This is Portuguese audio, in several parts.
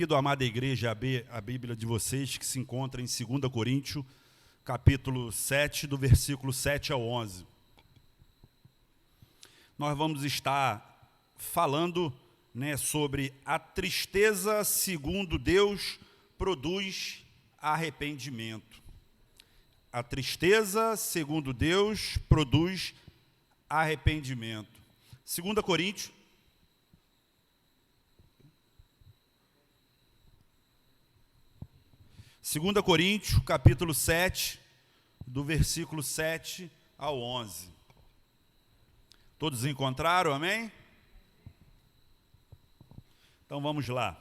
Convido a amada igreja a abrir a Bíblia de vocês, que se encontra em 2 Coríntios, capítulo 7, do versículo 7 ao 11. Nós vamos estar falando, sobre a tristeza segundo Deus produz arrependimento. A tristeza segundo Deus produz arrependimento. 2 Coríntios, capítulo 7, do versículo 7 ao 11. Todos encontraram, amém? Então vamos lá.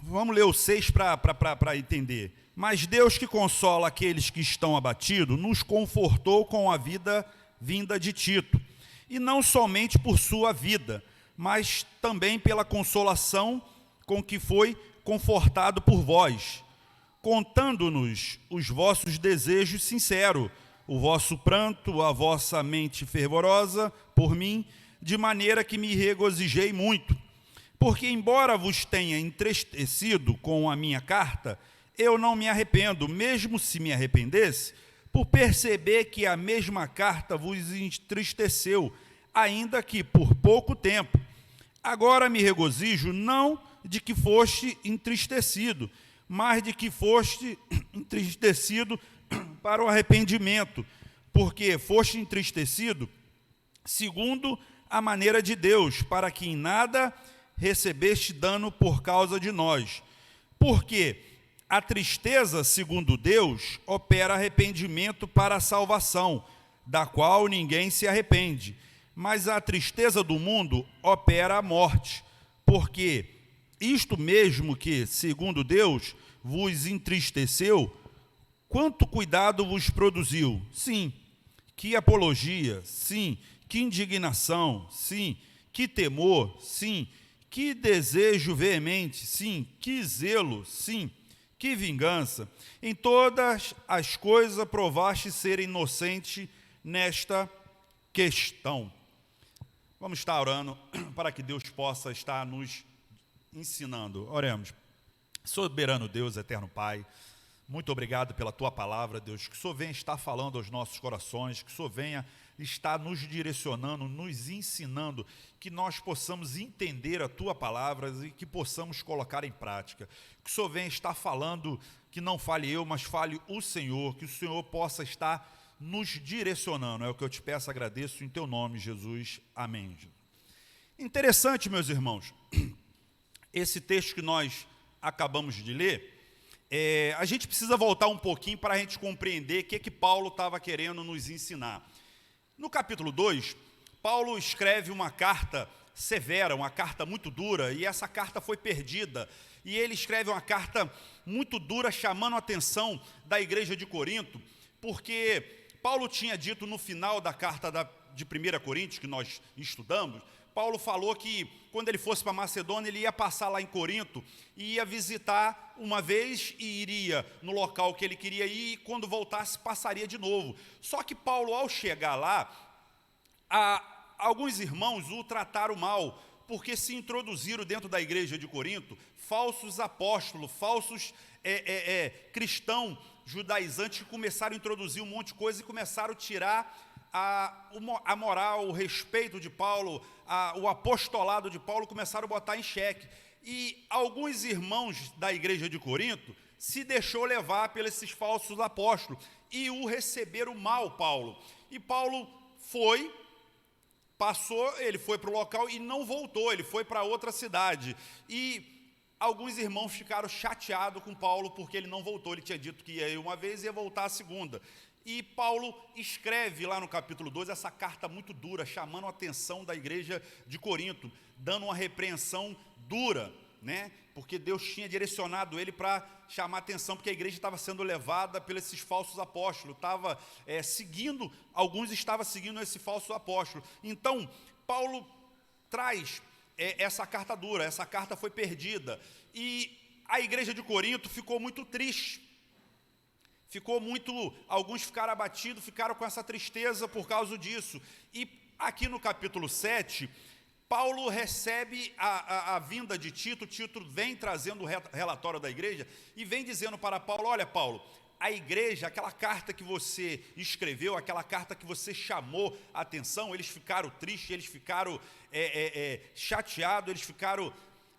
Vamos ler o 6 para entender. Mas Deus, que consola aqueles que estão abatidos, nos confortou com a vida vinda de Tito. E não somente por sua vida, mas também pela consolação com que foi confortado por vós, contando-nos os vossos desejos sinceros, o vosso pranto, a vossa mente fervorosa por mim, de maneira que me regozijei muito. Porque, embora vos tenha entristecido com a minha carta, eu não me arrependo, mesmo se me arrependesse, por perceber que a mesma carta vos entristeceu, ainda que por pouco tempo. Agora me regozijo, não de que foste entristecido, mas de que foste entristecido para o arrependimento, porque foste entristecido segundo a maneira de Deus, para que em nada recebeste dano por causa de nós. Porque a tristeza, segundo Deus, opera arrependimento para a salvação, da qual ninguém se arrepende. Mas a tristeza do mundo opera a morte, porque isto mesmo que, segundo Deus, vos entristeceu, quanto cuidado vos produziu? Sim, que apologia, sim, que indignação, sim, que temor, sim, que desejo veemente, sim, que zelo, sim, que vingança. Em todas as coisas provaste ser inocente nesta questão. Vamos estar orando para que Deus possa estar nos ensinando. Oremos. Soberano Deus, eterno Pai, muito obrigado pela Tua palavra, Deus, que o Senhor venha estar falando aos nossos corações, que o Senhor venha estar nos direcionando, nos ensinando, que nós possamos entender a Tua palavra e que possamos colocar em prática. Que o Senhor venha estar falando, que não fale eu, mas fale o Senhor, que o Senhor possa estar nos direcionando. É o que eu te peço, agradeço em Teu nome, Jesus. Amém. Interessante, meus irmãos, esse texto que nós acabamos de ler, a gente precisa voltar um pouquinho para a gente compreender o que Paulo estava querendo nos ensinar. No capítulo 2, Paulo escreve uma carta severa, uma carta muito dura, e essa carta foi perdida. E ele escreve uma carta muito dura, chamando a atenção da igreja de Corinto, porque Paulo tinha dito no final da carta de 1 Coríntios, que nós estudamos, Paulo falou que quando ele fosse para Macedônia, ele ia passar lá em Corinto, e ia visitar uma vez e iria no local que ele queria ir, e quando voltasse passaria de novo. Só que Paulo, ao chegar lá, alguns irmãos o trataram mal, porque se introduziram dentro da igreja de Corinto falsos apóstolos, falsos cristãos judaizantes, que começaram a introduzir um monte de coisa e começaram a tirar a moral, o respeito de Paulo, o apostolado de Paulo, começaram a botar em xeque. E alguns irmãos da igreja de Corinto se deixou levar pelos esses falsos apóstolos e o receberam mal, Paulo. E Paulo ele foi para o local e não voltou, ele foi para outra cidade. E alguns irmãos ficaram chateados com Paulo porque ele não voltou. Ele tinha dito que ia ir uma vez e ia voltar a segunda. E Paulo escreve lá no capítulo 2 essa carta muito dura, chamando a atenção da igreja de Corinto, dando uma repreensão dura, porque Deus tinha direcionado ele para chamar a atenção, porque a igreja estava sendo levada pelos esses falsos apóstolos, alguns estavam seguindo esse falso apóstolo. Então, Paulo traz essa carta dura, essa carta foi perdida, e a igreja de Corinto ficou muito triste. Alguns ficaram abatidos, ficaram com essa tristeza por causa disso. E aqui no capítulo 7, Paulo recebe a vinda de Tito. Tito vem trazendo o relatório da igreja e vem dizendo para Paulo: olha, Paulo, a igreja, aquela carta que você escreveu, aquela carta que você chamou a atenção, eles ficaram tristes, eles ficaram chateados, eles ficaram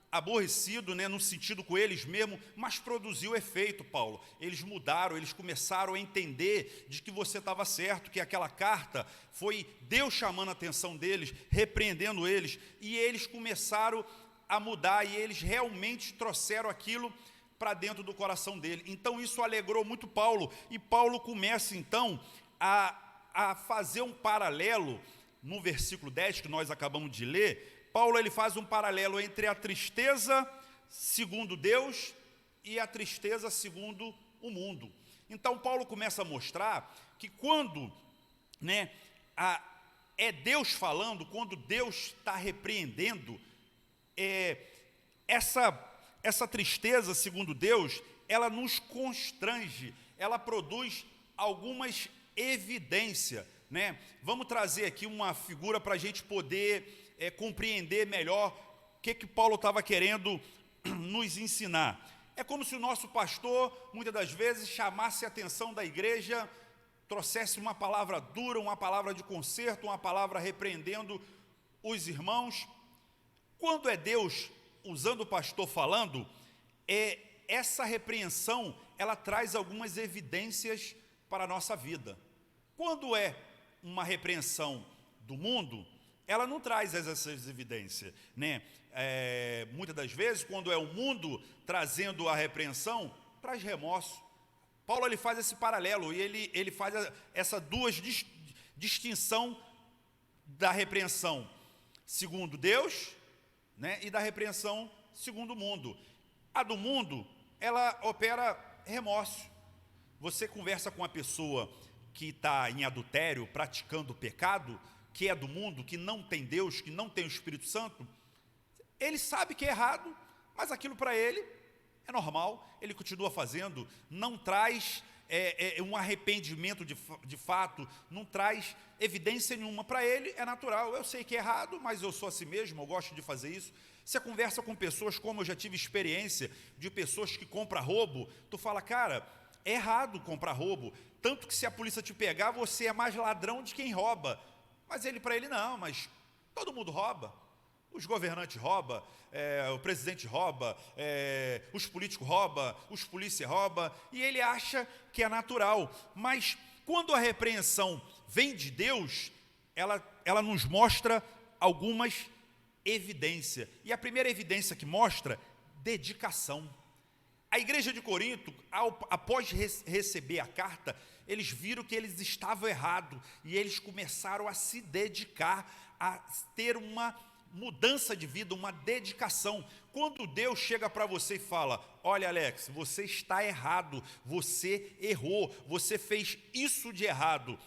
aborrecidos, né, no sentido com eles mesmo, mas produziu efeito, Paulo. Eles mudaram, eles começaram a entender de que você estava certo, que aquela carta foi Deus chamando a atenção deles, repreendendo eles, e eles começaram a mudar, e eles realmente trouxeram aquilo para dentro do coração dele. Então isso alegrou muito Paulo, e Paulo começa então a fazer um paralelo no versículo 10 que nós acabamos de ler. Paulo ele faz um paralelo entre a tristeza segundo Deus e a tristeza segundo o mundo. Então Paulo começa a mostrar que quando, né, é Deus falando, quando Deus está repreendendo, essa tristeza segundo Deus, ela nos constrange, ela produz algumas evidências, né? Vamos trazer aqui uma figura para a gente poder compreender melhor o que Paulo estava querendo nos ensinar. É como se o nosso pastor, muitas das vezes, chamasse a atenção da igreja, trouxesse uma palavra dura, uma palavra de conserto, uma palavra repreendendo os irmãos. Quando é Deus usando o pastor falando, essa repreensão, ela traz algumas evidências para a nossa vida. Quando é uma repreensão do mundo, ela não traz essas evidências, né? Muitas das vezes, quando é o mundo trazendo a repreensão, traz remorso. Paulo ele faz esse paralelo, e ele faz essa distinção da repreensão segundo Deus, né, e da repreensão segundo o mundo. A do mundo, ela opera remorso. Você conversa com uma pessoa que está em adultério, praticando pecado, que é do mundo, que não tem Deus, que não tem o Espírito Santo, ele sabe que é errado, mas aquilo para ele é normal, ele continua fazendo, não traz um arrependimento de fato, não traz evidência nenhuma. Para ele é natural, eu sei que é errado, mas eu sou assim mesmo, eu gosto de fazer isso. Você conversa com pessoas, como eu já tive experiência de pessoas que compram roubo, tu fala, cara, é errado comprar roubo, tanto que se a polícia te pegar, você é mais ladrão de quem rouba. Mas para ele não, mas todo mundo rouba. Os governantes roubam, o presidente rouba, os políticos roubam, os polícias roubam, e ele acha que é natural. Mas quando a repreensão vem de Deus, ela nos mostra algumas evidências. E a primeira evidência que mostra, dedicação. A igreja de Corinto, após receber a carta, eles viram que eles estavam errados, e eles começaram a se dedicar, a ter uma mudança de vida, uma dedicação. Quando Deus chega para você e fala, olha Alex, você está errado, você errou, você fez isso de errado,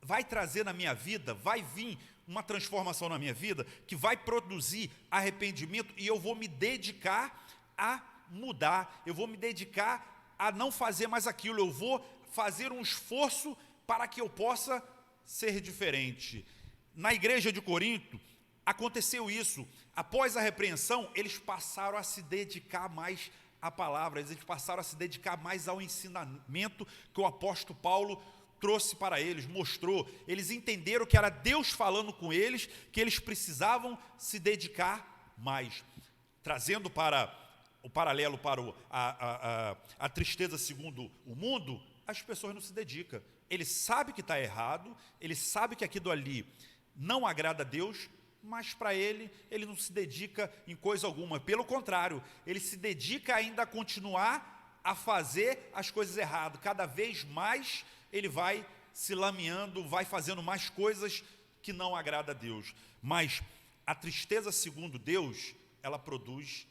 vai trazer na minha vida, vai vir uma transformação na minha vida, que vai produzir arrependimento, e eu vou me dedicar a mudar, eu vou me dedicar a não fazer mais aquilo, eu vou fazer um esforço para que eu possa ser diferente. Na igreja de Corinto, aconteceu isso. Após a repreensão, eles passaram a se dedicar mais à palavra, eles passaram a se dedicar mais ao ensinamento que o apóstolo Paulo trouxe para eles, mostrou. Eles entenderam que era Deus falando com eles, que eles precisavam se dedicar mais. Trazendo para o paralelo para a tristeza segundo o mundo, as pessoas não se dedicam. Ele sabe que está errado, ele sabe que aquilo ali não agrada a Deus, mas para ele não se dedica em coisa alguma. Pelo contrário, ele se dedica ainda a continuar a fazer as coisas erradas. Cada vez mais ele vai se lameando, vai fazendo mais coisas que não agrada a Deus. Mas a tristeza segundo Deus, ela produz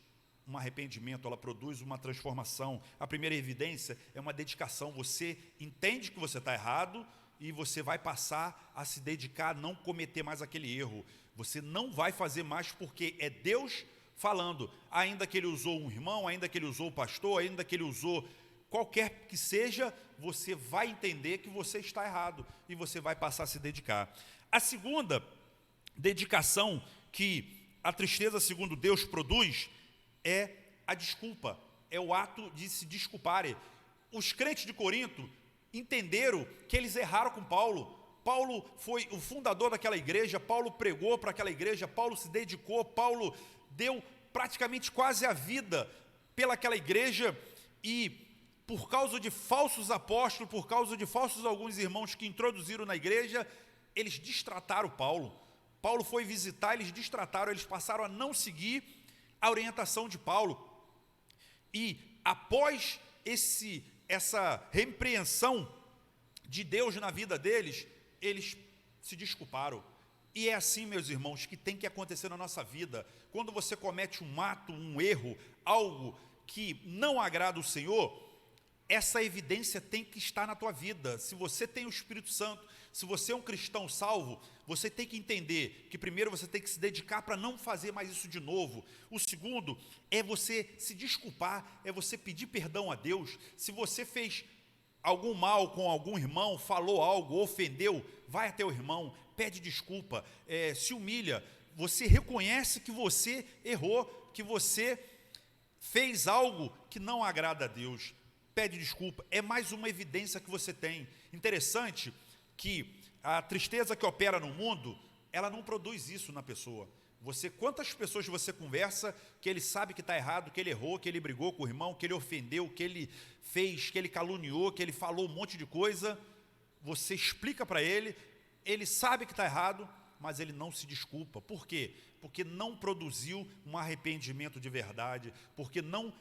um arrependimento, ela produz uma transformação. A primeira evidência é uma dedicação. Você entende que você está errado e você vai passar a se dedicar a não cometer mais aquele erro. Você não vai fazer mais porque é Deus falando. Ainda que ele usou um irmão, ainda que ele usou o pastor, ainda que ele usou qualquer que seja, você vai entender que você está errado e você vai passar a se dedicar. A segunda dedicação que a tristeza, segundo Deus, produz é a desculpa, é o ato de se desculparem. Os crentes de Corinto entenderam que eles erraram com Paulo. Paulo foi o fundador daquela igreja, Paulo pregou para aquela igreja, Paulo se dedicou, Paulo deu praticamente quase a vida pelaquela igreja, e por causa de falsos apóstolos, por causa de falsos alguns irmãos que introduziram na igreja, eles destrataram Paulo. Paulo foi visitar, eles destrataram, eles passaram a não seguir a orientação de Paulo. E após essa repreensão de Deus na vida deles, eles se desculparam. E é assim, meus irmãos, que tem que acontecer na nossa vida. Quando você comete um ato, um erro, algo que não agrada o Senhor, essa evidência tem que estar na tua vida. Se você tem o Espírito Santo, se você é um cristão salvo, você tem que entender que primeiro você tem que se dedicar para não fazer mais isso de novo. O segundo é você se desculpar, é você pedir perdão a Deus. Se você fez algum mal com algum irmão, falou algo, ofendeu, vai até o irmão, pede desculpa, se humilha. Você reconhece que você errou, que você fez algo que não agrada a Deus. Pede desculpa, é mais uma evidência que você tem. Interessante que a tristeza que opera no mundo, ela não produz isso na pessoa. Quantas pessoas você conversa que ele sabe que está errado, que ele errou, que ele brigou com o irmão, que ele ofendeu, que ele fez, que ele caluniou, que ele falou um monte de coisa, você explica para ele, ele sabe que está errado, mas ele não se desculpa. Por quê? Porque não produziu um arrependimento de verdade, porque não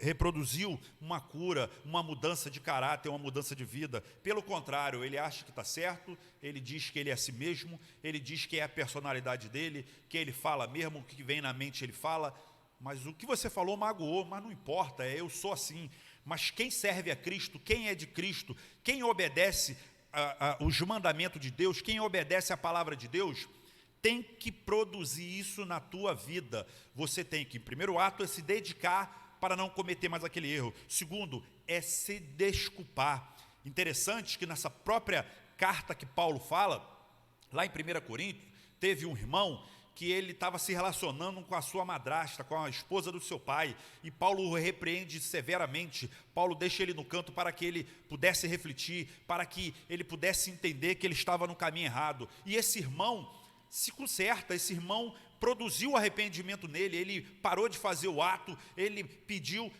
reproduziu uma cura, uma mudança de caráter, uma mudança de vida. Pelo contrário, ele acha que está certo, ele diz que ele é a si mesmo, ele diz que é a personalidade dele, que ele fala mesmo, o que vem na mente ele fala, mas o que você falou magoou, mas não importa, eu sou assim. Mas quem serve a Cristo, quem é de Cristo, quem obedece os mandamentos de Deus, quem obedece a palavra de Deus, tem que produzir isso na tua vida. Você tem que, primeiro ato, é se dedicar para não cometer mais aquele erro. Segundo, é se desculpar. Interessante que nessa própria carta que Paulo fala, lá em 1 Coríntios, teve um irmão que ele estava se relacionando com a sua madrasta, com a esposa do seu pai, e Paulo o repreende severamente. Paulo deixa ele no canto para que ele pudesse refletir, para que ele pudesse entender que ele estava no caminho errado. E esse irmão se conserta, esse irmão produziu arrependimento nele, ele parou de fazer o ato, ele pediu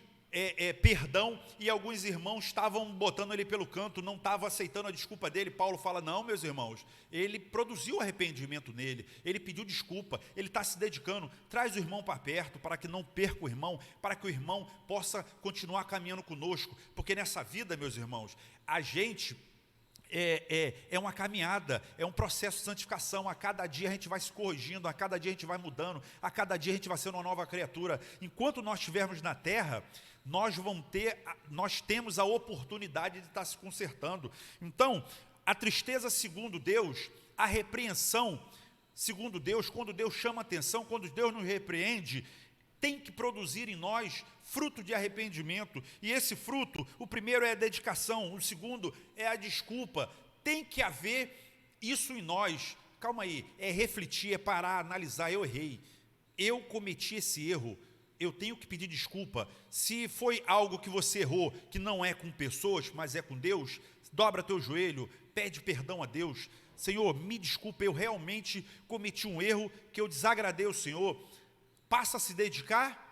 perdão, e alguns irmãos estavam botando ele pelo canto, não estavam aceitando a desculpa dele. Paulo fala, não, meus irmãos, ele produziu arrependimento nele, ele pediu desculpa, ele está se dedicando, traz o irmão para perto, para que não perca o irmão, para que o irmão possa continuar caminhando conosco, porque nessa vida, meus irmãos, a gente é uma caminhada, é um processo de santificação. A cada dia a gente vai se corrigindo, a cada dia a gente vai mudando, a cada dia a gente vai sendo uma nova criatura. Enquanto nós estivermos na terra, nós temos a oportunidade de estar se consertando. Então, a tristeza segundo Deus, a repreensão segundo Deus, quando Deus chama atenção, quando Deus nos repreende, tem que produzir em nós fruto de arrependimento. E esse fruto, o primeiro é a dedicação, o segundo é a desculpa. Tem que haver isso em nós. Calma aí, é refletir, é parar, analisar. Eu errei, eu cometi esse erro, eu tenho que pedir desculpa. Se foi algo que você errou, que não é com pessoas, mas é com Deus, dobra teu joelho, pede perdão a Deus. Senhor, me desculpa, eu realmente cometi um erro, que eu desagradei o Senhor. Passa a se dedicar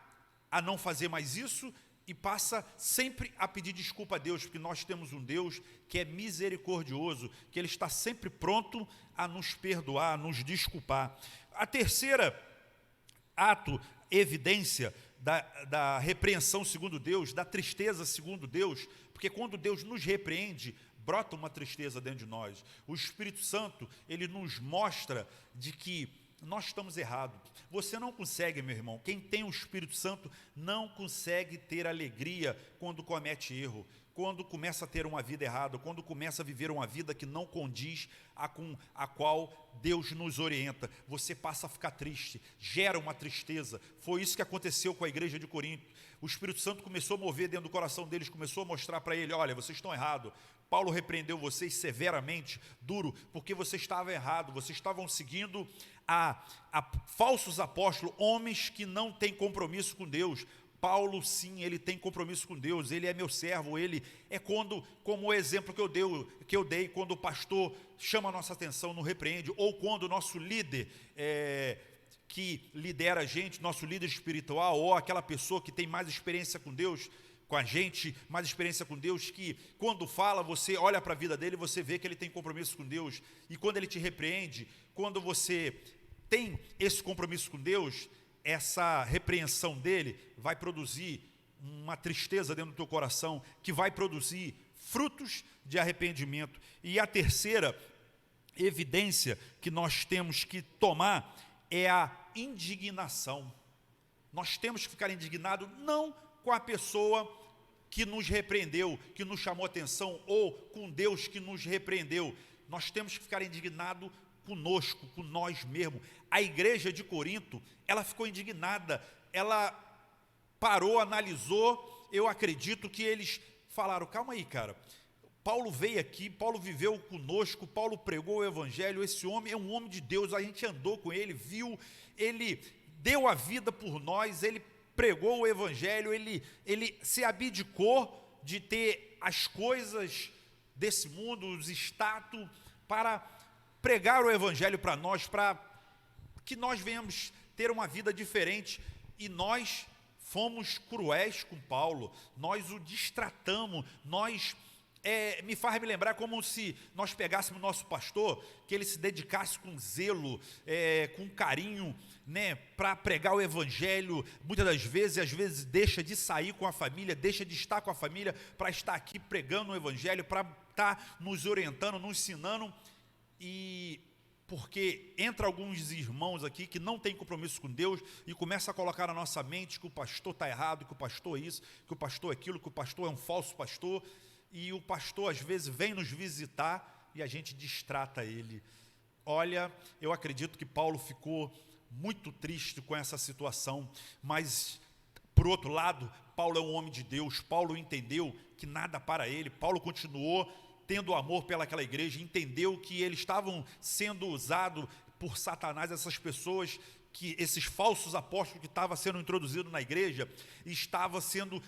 a não fazer mais isso e passa sempre a pedir desculpa a Deus, porque nós temos um Deus que é misericordioso, que Ele está sempre pronto a nos perdoar, a nos desculpar. A terceira ato, evidência da repreensão segundo Deus, da tristeza segundo Deus, porque quando Deus nos repreende, brota uma tristeza dentro de nós. O Espírito Santo, ele nos mostra de que nós estamos errados. Você não consegue, meu irmão, quem tem o Espírito Santo não consegue ter alegria quando comete erro, quando começa a ter uma vida errada, quando começa a viver uma vida que não condiz com a qual Deus nos orienta. Você passa a ficar triste, gera uma tristeza. Foi isso que aconteceu com a igreja de Corinto. O Espírito Santo começou a mover dentro do coração deles, começou a mostrar para ele, olha, vocês estão errados, Paulo repreendeu vocês severamente, duro, porque vocês estavam errados, vocês estavam seguindo a falsos apóstolos, homens que não têm compromisso com Deus. Paulo, sim, ele tem compromisso com Deus, ele é meu servo, ele é como o exemplo que eu dei, quando o pastor chama a nossa atenção, não repreende, ou quando o nosso líder, que lidera a gente, nosso líder espiritual, ou aquela pessoa que tem mais experiência com Deus, com a gente, mais experiência com Deus, que quando fala, você olha para a vida dele, você vê que ele tem compromisso com Deus, e quando ele te repreende, quando você tem esse compromisso com Deus, essa repreensão dele vai produzir uma tristeza dentro do teu coração, que vai produzir frutos de arrependimento. E a terceira evidência que nós temos que tomar é a indignação. Nós temos que ficar indignados não com a pessoa que nos repreendeu, que nos chamou atenção, ou com Deus que nos repreendeu. Nós temos que ficar indignados conosco, com nós mesmos. A igreja de Corinto, ela ficou indignada, ela parou, analisou. Eu acredito que eles falaram, calma aí, cara, Paulo veio aqui, Paulo viveu conosco, Paulo pregou o evangelho, esse homem é um homem de Deus, a gente andou com ele, viu, ele deu a vida por nós, ele pregou o evangelho, ele se abdicou de ter as coisas desse mundo, os status, para pregar o evangelho para nós, para que nós venhamos ter uma vida diferente. E nós fomos cruéis com Paulo, nós o distratamos, me faz me lembrar como se nós pegássemos nosso pastor, que ele se dedicasse com zelo, com carinho, né, para pregar o evangelho. Muitas das vezes, às vezes deixa de sair com a família, deixa de estar com a família para estar aqui pregando o evangelho, para estar nos orientando, nos ensinando. E porque entra alguns irmãos aqui que não têm compromisso com Deus e começa a colocar na nossa mente que o pastor está errado, que o pastor é isso, que o pastor é aquilo, que o pastor é um falso pastor. E o pastor às vezes vem nos visitar e a gente distrata ele. Olha, eu acredito que Paulo ficou muito triste com essa situação, mas por outro lado, Paulo é um homem de Deus, Paulo entendeu que nada para ele, Paulo continuou tendo amor pelaquela igreja, entendeu que eles estavam sendo usados por Satanás, essas pessoas, que esses falsos apóstolos que estavam sendo introduzidos na igreja, estavam sendo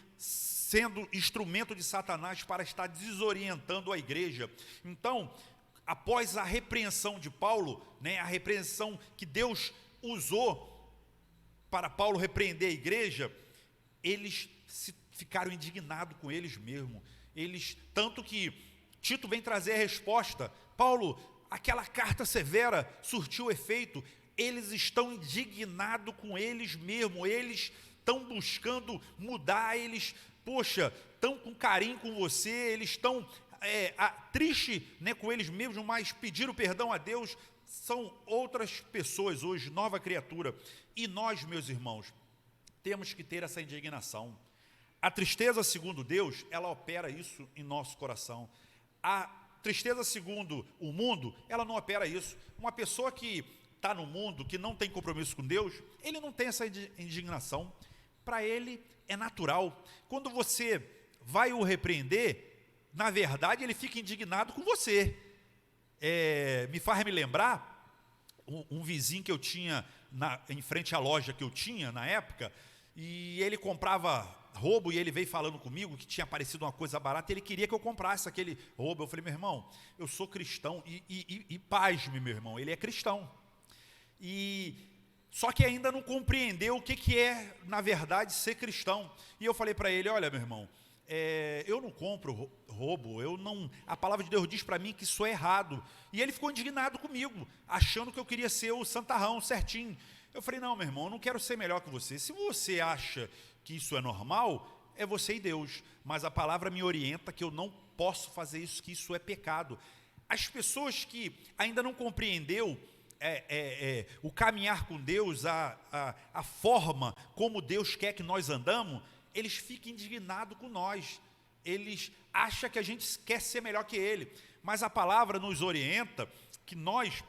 instrumento de Satanás para estar desorientando a igreja. Então, após a repreensão de Paulo, né, a repreensão que Deus usou para Paulo repreender a igreja, eles ficaram indignados com eles mesmos. Tanto que Tito vem trazer a resposta. Paulo, aquela carta severa surtiu efeito. Eles estão indignados com eles mesmos, eles estão buscando mudar, eles, estão com carinho com você, eles estão tristes, né, com eles mesmos, mas pediram perdão a Deus. São outras pessoas hoje, nova criatura. E nós, meus irmãos, temos que ter essa indignação. A tristeza, segundo Deus, ela opera isso em nosso coração. A tristeza, segundo o mundo, ela não opera isso. Uma pessoa que está no mundo, que não tem compromisso com Deus, ele não tem essa indignação. Para ele é natural. Quando você vai o repreender, na verdade ele fica indignado com você. Me faz me lembrar um vizinho que eu tinha em frente à loja que eu tinha na época, e ele comprava roubo, e ele veio falando comigo que tinha aparecido uma coisa barata, e ele queria que eu comprasse aquele roubo. Eu falei, meu irmão, eu sou cristão, e pasme, meu irmão, ele é cristão, só que ainda não compreendeu o que é, na verdade, ser cristão. E eu falei para ele, olha, meu irmão, eu não compro roubo, a palavra de Deus diz para mim que isso é errado. E ele ficou indignado comigo, achando que eu queria ser o santarrão, certinho. Eu falei, não, meu irmão, eu não quero ser melhor que você. Se você acha que isso é normal, é você e Deus. Mas a palavra me orienta que eu não posso fazer isso, que isso é pecado. As pessoas que ainda não compreendeu o caminhar com Deus, a forma como Deus quer que nós andamos, eles ficam indignados com nós. Eles acham que a gente quer ser melhor que ele. Mas a palavra nos orienta que nós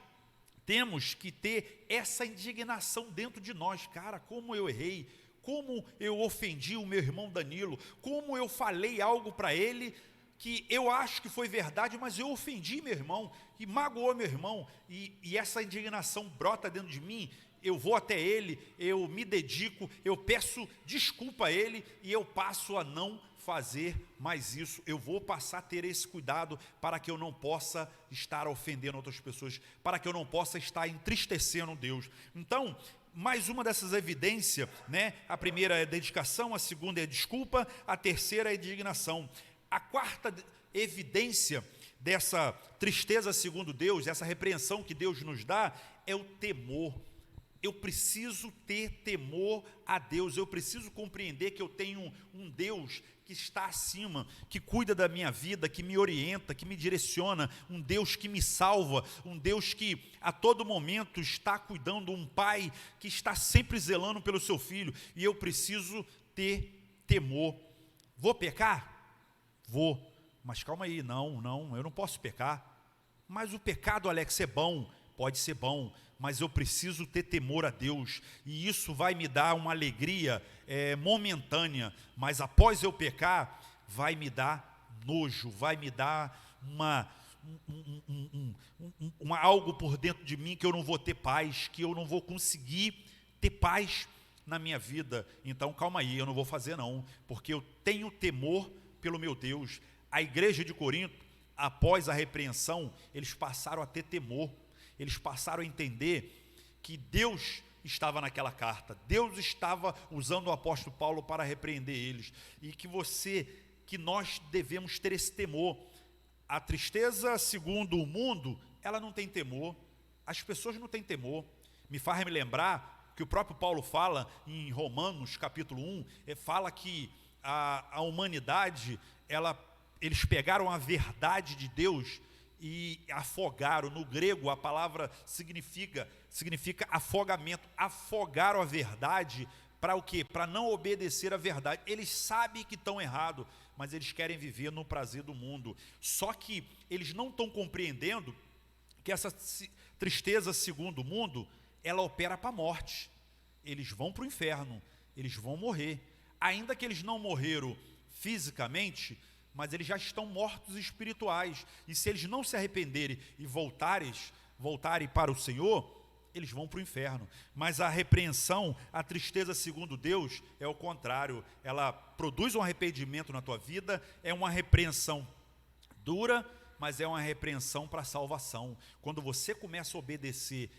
temos que ter essa indignação dentro de nós. Cara, como eu errei, como eu ofendi o meu irmão Danilo, como eu falei algo para ele, que eu acho que foi verdade, mas eu ofendi meu irmão, e magoou meu irmão, e essa indignação brota dentro de mim, eu vou até ele, eu me dedico, eu peço desculpa a ele, e eu passo a não fazer mais isso. Eu vou passar a ter esse cuidado para que eu não possa estar ofendendo outras pessoas, para que eu não possa estar entristecendo Deus. Então, mais uma dessas evidências, né? A primeira é dedicação, a segunda é desculpa, a terceira é indignação. A quarta evidência dessa tristeza segundo Deus, essa repreensão que Deus nos dá, é o temor. Eu preciso ter temor a Deus, eu preciso compreender que eu tenho um Deus que está acima, que cuida da minha vida, que me orienta, que me direciona, um Deus que me salva, um Deus que a todo momento está cuidando, um pai que está sempre zelando pelo seu filho, e eu preciso ter temor. Vou pecar? Vou, mas calma aí, não, eu não posso pecar. Mas o pecado, Alex, é bom, pode ser bom, mas eu preciso ter temor a Deus, e isso vai me dar uma alegria momentânea, mas após eu pecar, vai me dar nojo, vai me dar algo por dentro de mim que eu não vou ter paz, que eu não vou conseguir ter paz na minha vida. Então calma aí, eu não vou fazer não, porque eu tenho temor pelo meu Deus. A igreja de Corinto, após a repreensão, eles passaram a ter temor, eles passaram a entender que Deus estava naquela carta, Deus estava usando o apóstolo Paulo para repreender eles, e que nós devemos ter esse temor. A tristeza segundo o mundo, ela não tem temor, as pessoas não têm temor. Me faz me lembrar que o próprio Paulo fala em Romanos capítulo 1, fala que a humanidade, eles pegaram a verdade de Deus e afogaram. No grego a palavra significa afogamento. Afogaram a verdade para o quê? Para não obedecer a verdade. Eles sabem que estão errados, mas eles querem viver no prazer do mundo. Só que eles não estão compreendendo que essa tristeza segundo o mundo, ela opera para a morte. Eles vão para o inferno, eles vão morrer. Ainda que eles não morreram fisicamente, mas eles já estão mortos espirituais, e se eles não se arrependerem e voltarem para o Senhor, eles vão para o inferno. Mas a repreensão, a tristeza segundo Deus, é o contrário, ela produz um arrependimento na tua vida, é uma repreensão dura, mas é uma repreensão para a salvação. Quando você começa a obedecer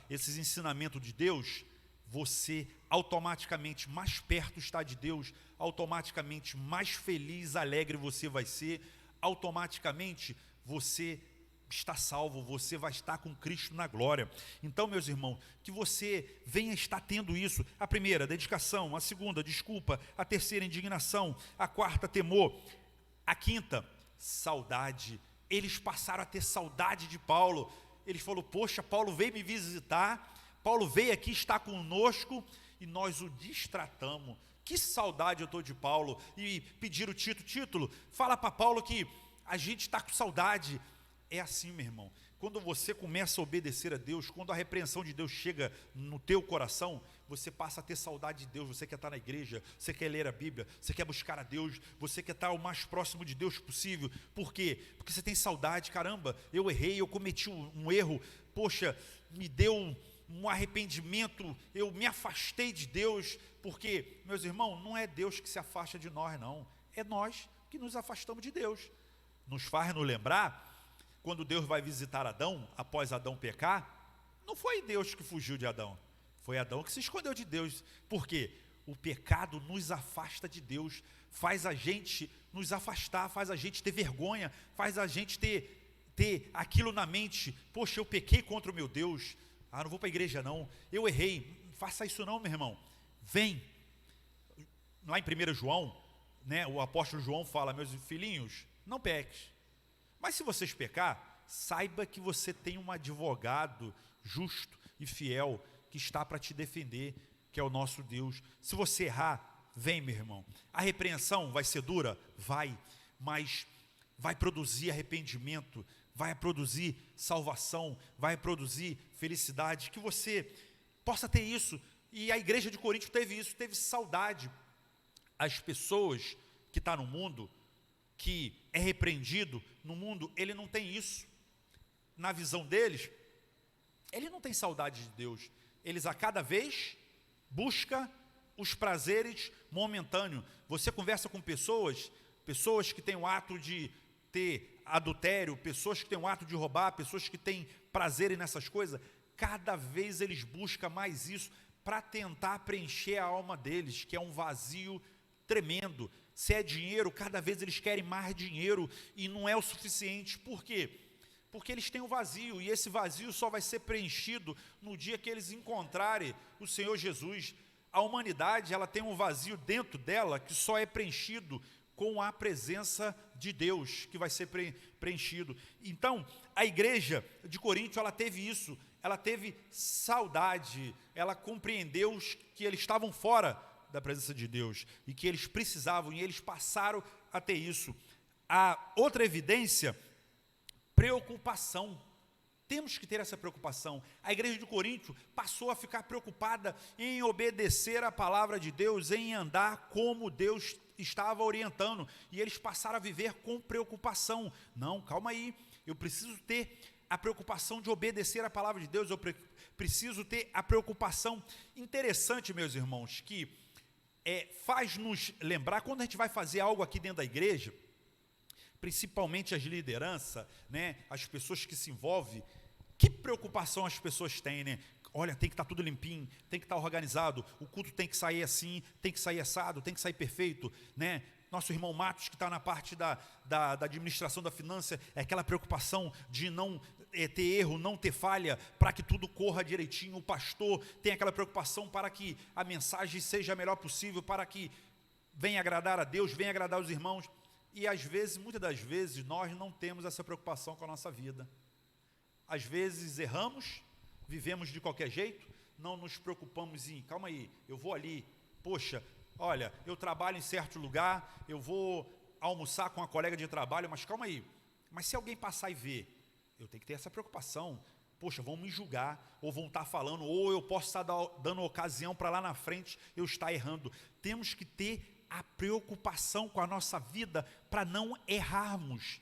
esses ensinamentos de Deus, você automaticamente mais perto está de Deus, automaticamente mais feliz, alegre você vai ser, automaticamente você está salvo, você vai estar com Cristo na glória. Então, meus irmãos, que você venha estar tendo isso. A primeira, dedicação. A segunda, desculpa. A terceira, indignação. A quarta, temor. A quinta, saudade. Eles passaram a ter saudade de Paulo. Eles falaram, poxa, Paulo veio me visitar, Paulo veio aqui estar conosco e nós o distratamos. Que saudade eu estou de Paulo. E pediram título, fala para Paulo que a gente está com saudade. É assim, meu irmão, quando você começa a obedecer a Deus, quando a repreensão de Deus chega no teu coração, você passa a ter saudade de Deus. Você quer estar na igreja, você quer ler a Bíblia, você quer buscar a Deus, você quer estar o mais próximo de Deus possível. Por quê? Porque você tem saudade. Caramba, eu errei, eu cometi um erro, poxa, me deu um arrependimento, eu me afastei de Deus. Porque, meus irmãos, não é Deus que se afasta de nós, não, é nós que nos afastamos de Deus. Nos faz nos lembrar, quando Deus vai visitar Adão, após Adão pecar, não foi Deus que fugiu de Adão, foi Adão que se escondeu de Deus. Por quê? O pecado nos afasta de Deus, faz a gente nos afastar, faz a gente ter vergonha, faz a gente ter aquilo na mente, poxa, eu pequei contra o meu Deus, não vou para a igreja não, eu errei. Faça isso não, meu irmão. Vem, lá em 1 João, né, o apóstolo João fala, meus filhinhos, não peques. Mas se vocês pecar, saiba que você tem um advogado justo e fiel que está para te defender, que é o nosso Deus. Se você errar, vem, meu irmão. A repreensão vai ser dura? Vai, mas vai produzir arrependimento, vai produzir salvação, vai produzir felicidade, que você possa ter isso. E a igreja de Corinto teve isso, teve saudade. As pessoas que estão no mundo, que é repreendido no mundo, ele não tem isso. Na visão deles, ele não tem saudade de Deus. Eles a cada vez buscam os prazeres momentâneos. Você conversa com pessoas que têm o ato de ter adultério, pessoas que têm o ato de roubar, pessoas que têm prazer nessas coisas, cada vez eles buscam mais isso para tentar preencher a alma deles, que é um vazio tremendo. Se é dinheiro, cada vez eles querem mais dinheiro e não é o suficiente. Por quê? Porque eles têm um vazio, e esse vazio só vai ser preenchido no dia que eles encontrarem o Senhor Jesus. A humanidade, ela tem um vazio dentro dela que só é preenchido com a presença de Deus, que vai ser preenchido. Então, a igreja de Corinto, ela teve isso, ela teve saudade, ela compreendeu que eles estavam fora da presença de Deus, e que eles precisavam, e eles passaram a ter isso. A outra evidência, preocupação. Temos que ter essa preocupação. A igreja de Corinto passou a ficar preocupada em obedecer a palavra de Deus, em andar como Deus estava orientando, e eles passaram a viver com preocupação. Não, calma aí, eu preciso ter a preocupação de obedecer a palavra de Deus, eu preciso ter a preocupação. Interessante, meus irmãos, que faz-nos lembrar, quando a gente vai fazer algo aqui dentro da igreja, principalmente as lideranças, né, as pessoas que se envolvem, que preocupação as pessoas têm, né? Olha, tem que estar tudo limpinho, tem que estar organizado, o culto tem que sair assim, tem que sair assado, tem que sair perfeito, né? Nosso irmão Matos, que está na parte da administração da finança, é aquela preocupação de não ter erro, não ter falha, para que tudo corra direitinho. O pastor tem aquela preocupação para que a mensagem seja a melhor possível, para que venha agradar a Deus, venha agradar os irmãos. E às vezes, muitas das vezes, nós não temos essa preocupação com a nossa vida. Às vezes erramos, vivemos de qualquer jeito, não nos preocupamos em, calma aí, eu vou ali, poxa, olha, eu trabalho em certo lugar, eu vou almoçar com uma colega de trabalho, mas calma aí, mas se alguém passar e ver, eu tenho que ter essa preocupação. Poxa, vão me julgar, ou vão estar falando, ou eu posso estar dando ocasião para lá na frente eu estar errando. Temos que ter a preocupação com a nossa vida para não errarmos,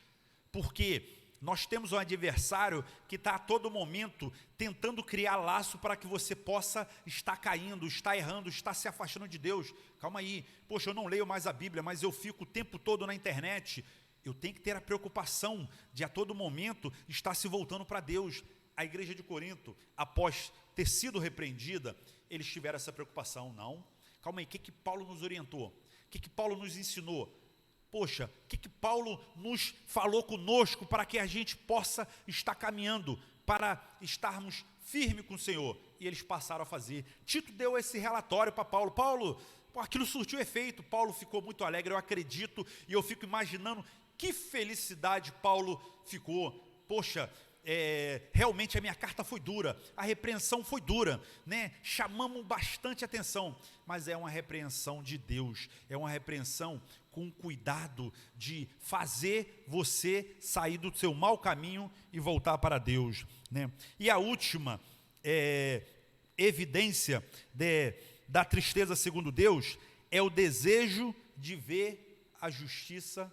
porque nós temos um adversário que está a todo momento tentando criar laço para que você possa estar caindo, estar errando, estar se afastando de Deus. Calma aí, poxa, eu não leio mais a Bíblia, mas eu fico o tempo todo na internet. Eu tenho que ter a preocupação de a todo momento estar se voltando para Deus. A igreja de Corinto, após ter sido repreendida, eles tiveram essa preocupação. Não, calma aí, o que Paulo nos orientou? O que Paulo nos ensinou? Poxa, o que Paulo nos falou conosco para que a gente possa estar caminhando, para estarmos firmes com o Senhor? E eles passaram a fazer. Tito deu esse relatório para Paulo. Paulo, aquilo surtiu efeito. Paulo ficou muito alegre, eu acredito, e eu fico imaginando que felicidade Paulo ficou. Poxa, realmente a minha carta foi dura, a repreensão foi dura, né? Chamamos bastante atenção, mas é uma repreensão de Deus, é uma repreensão com cuidado de fazer você sair do seu mau caminho e voltar para Deus, né? E a última evidência da tristeza segundo Deus é o desejo de ver a justiça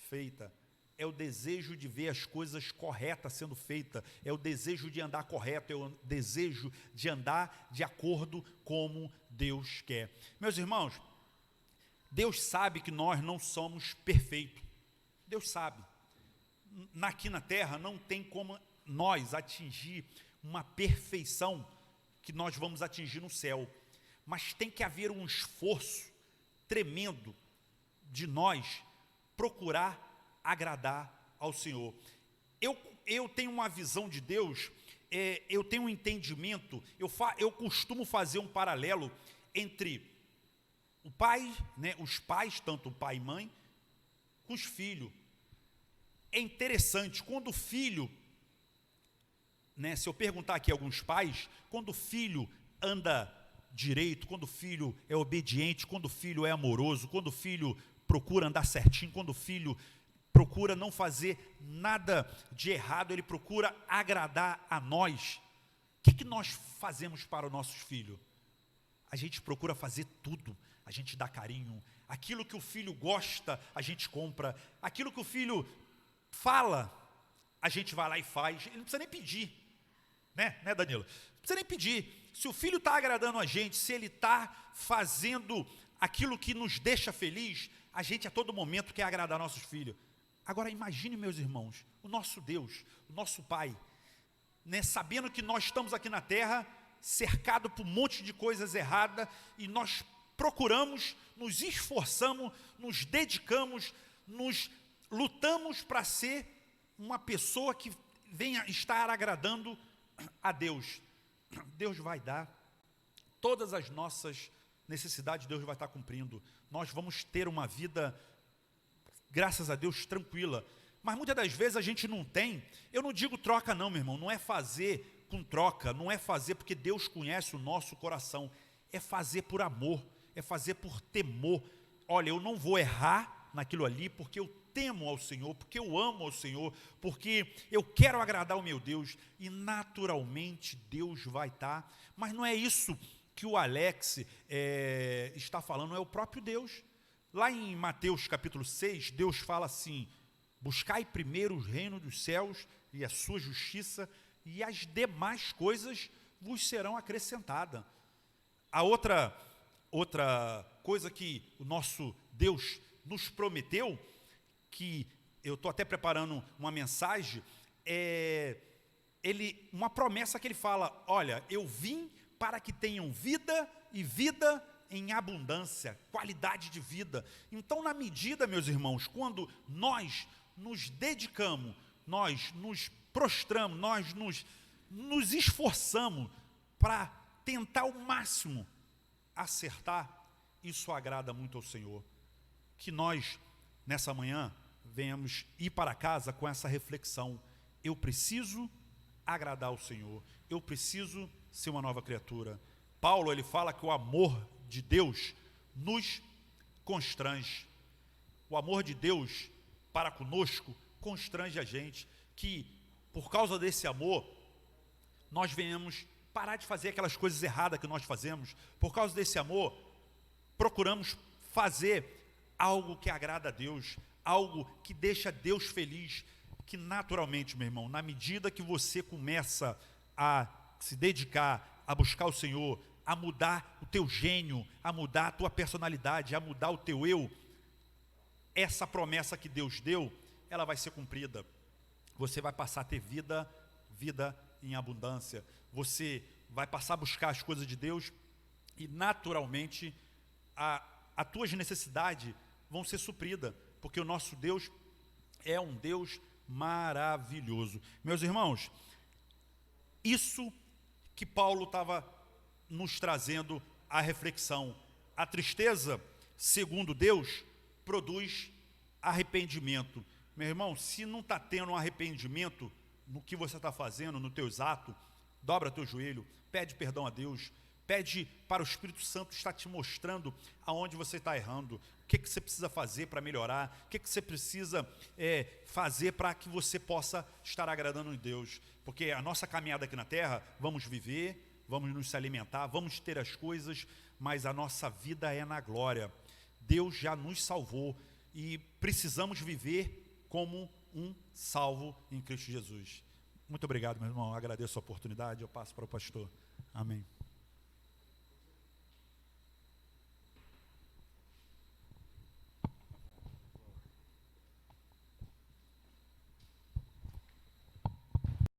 feita. É o desejo de ver as coisas corretas sendo feitas, é o desejo de andar correto, é o desejo de andar de acordo como Deus quer. Meus irmãos, Deus sabe que nós não somos perfeitos. Deus sabe. Aqui na terra não tem como nós atingir uma perfeição que nós vamos atingir no céu. Mas tem que haver um esforço tremendo de nós procurar agradar ao Senhor. Eu tenho uma visão de Deus, eu tenho um entendimento, eu costumo fazer um paralelo entre o pai, né, os pais, tanto o pai e mãe, com os filhos. É interessante, quando o filho, né, se eu perguntar aqui a alguns pais, quando o filho anda direito, quando o filho é obediente, quando o filho é amoroso, quando o filho procura andar certinho, quando o filho procura não fazer nada de errado, ele procura agradar a nós. O que nós fazemos para os nossos filhos? a gente procura fazer tudo, a gente dá carinho, aquilo que o filho gosta, a gente compra, aquilo que o filho fala, a gente vai lá e faz, ele não precisa nem pedir, né Danilo? Não precisa nem pedir, se o filho está agradando a gente, se ele está fazendo aquilo que nos deixa feliz, a gente a todo momento quer agradar nossos filhos. Agora imagine, meus irmãos, o nosso Deus, o nosso Pai, né, sabendo que nós estamos aqui na terra, cercado por um monte de coisas erradas, e nós procuramos, nos esforçamos, nos dedicamos, nos lutamos para ser uma pessoa que venha estar agradando a Deus. Deus vai dar todas as nossas necessidades, Deus vai estar cumprindo. Nós vamos ter uma vida, graças a Deus, tranquila. Mas muitas das vezes a gente não tem. Eu não digo troca não, meu irmão, não é fazer com troca, não é fazer porque Deus conhece o nosso coração, é fazer por amor, é fazer por temor. Olha, eu não vou errar naquilo ali porque eu temo ao Senhor, porque eu amo ao Senhor, porque eu quero agradar o meu Deus, e naturalmente Deus vai estar. Mas não é isso que o Alex está falando, é o próprio Deus. Lá em Mateus capítulo 6, Deus fala assim: buscai primeiro o reino dos céus e a sua justiça, e as demais coisas vos serão acrescentadas. A outra coisa que o nosso Deus nos prometeu, que eu estou até preparando uma mensagem, uma promessa que ele fala: olha, eu vim para que tenham vida e vida em abundância, qualidade de vida. Então, na medida, meus irmãos, quando nós nos dedicamos, nós nos prostramos, nós nos esforçamos para tentar ao máximo acertar, isso agrada muito ao Senhor. Que nós, nessa manhã, venhamos ir para casa com essa reflexão: eu preciso agradar ao Senhor, eu preciso ser uma nova criatura. Paulo, ele fala que o amor de Deus nos constrange. O amor de Deus para conosco constrange a gente, que por causa desse amor, nós venhamos parar de fazer aquelas coisas erradas que nós fazemos. Por causa desse amor, procuramos fazer algo que agrada a Deus, algo que deixa Deus feliz, que naturalmente, meu irmão, na medida que você começa a se dedicar, a buscar o Senhor, a mudar o teu gênio, a mudar a tua personalidade, a mudar o teu eu, essa promessa que Deus deu, ela vai ser cumprida. Você vai passar a ter vida em abundância. Você vai passar a buscar as coisas de Deus e naturalmente as tuas necessidades vão ser supridas, porque o nosso Deus é um Deus maravilhoso. Meus irmãos, isso que Paulo estava nos trazendo a reflexão. A tristeza, segundo Deus, produz arrependimento. Meu irmão, se não está tendo um arrependimento no que você está fazendo, nos teus atos, dobra teu joelho, pede perdão a Deus, pede para o Espírito Santo estar te mostrando aonde você está errando, o que você precisa fazer para melhorar, o que você precisa fazer para que você possa estar agradando a Deus. Porque a nossa caminhada aqui na terra, vamos viver, vamos nos alimentar, vamos ter as coisas, mas a nossa vida é na glória. Deus já nos salvou e precisamos viver como um salvo em Cristo Jesus. Muito obrigado, meu irmão. Eu agradeço a oportunidade. Eu passo para o pastor. Amém.